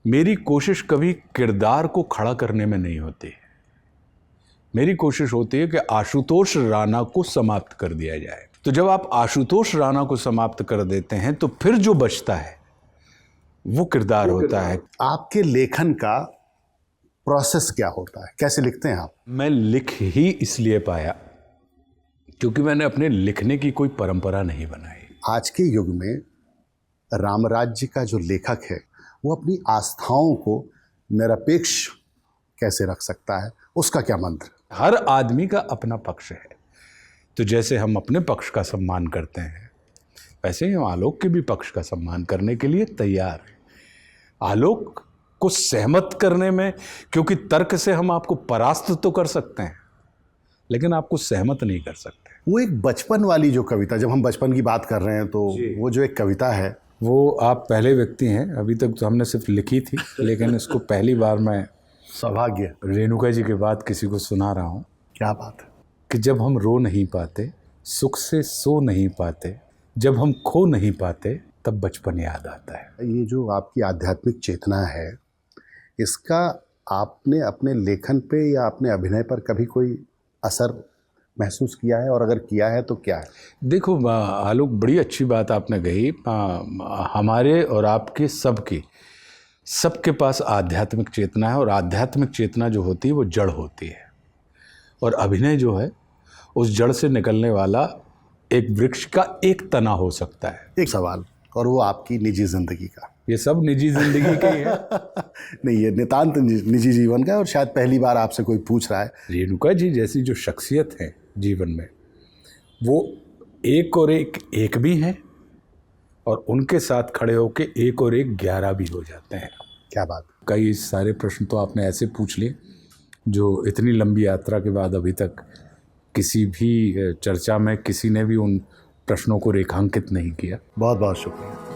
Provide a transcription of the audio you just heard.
मेरी कोशिश कभी किरदार को खड़ा करने में नहीं होती। मेरी कोशिश होती है कि आशुतोष राणा को समाप्त कर दिया जाए। तो जब आप आशुतोष राणा को समाप्त कर देते हैं तो फिर जो बचता है वो किरदार होता है। आपके लेखन का प्रोसेस क्या होता है, कैसे लिखते हैं आप? मैं लिख ही इसलिए पाया क्योंकि मैंने अपने लिखने की कोई परंपरा नहीं बनाई। आज के युग में रामराज्य का जो लेखक है वो अपनी आस्थाओं को निरपेक्ष कैसे रख सकता है, उसका क्या मंत्र? हर आदमी का अपना पक्ष है। तो जैसे हम अपने पक्ष का सम्मान करते हैं वैसे ही हम आलोक के भी पक्ष का सम्मान करने के लिए तैयार हैं। आलोक को सहमत करने में, क्योंकि तर्क से हम आपको परास्त तो कर सकते हैं लेकिन आपको सहमत नहीं कर सकते। वो एक बचपन वाली जो कविता, जब हम बचपन की बात कर रहे हैं तो वो जो एक कविता है, वो आप पहले व्यक्ति हैं, अभी तक तो हमने सिर्फ लिखी थी लेकिन इसको पहली बार मैं सौभाग्य रेणुका जी के बाद किसी को सुना रहा हूँ। क्या बात है कि जब हम रो नहीं पाते, सुख से सो नहीं पाते, जब हम खो नहीं पाते, तब बचपन याद आता है। ये जो आपकी आध्यात्मिक चेतना है, इसका आपने अपने लेखन पे या अपने अभिनय पर कभी कोई असर महसूस किया है, और अगर किया है तो क्या है? देखो आलोक, बड़ी अच्छी बात आपने कही। हमारे और आपके सबके पास आध्यात्मिक चेतना है, और आध्यात्मिक चेतना जो होती है वो जड़ होती है, और अभिनय जो है उस जड़ से निकलने वाला एक वृक्ष का एक तना हो सकता है। एक सवाल, और वो आपकी निजी जिंदगी का। ये सब निजी जिंदगी के ही है। नहीं, ये नितांत निजी जीवन का है, और शायद पहली बार आपसे कोई पूछ रहा है। रेणुका जी जैसी जो शख्सियत है जीवन में, वो एक और एक भी हैं, और उनके साथ खड़े होके एक और एक 11 भी हो जाते हैं। क्या बात। कई सारे प्रश्न तो आपने ऐसे पूछ लिए जो इतनी लंबी यात्रा के बाद अभी तक किसी भी चर्चा में किसी ने भी उन प्रश्नों को रेखांकित नहीं किया। बहुत बहुत शुक्रिया।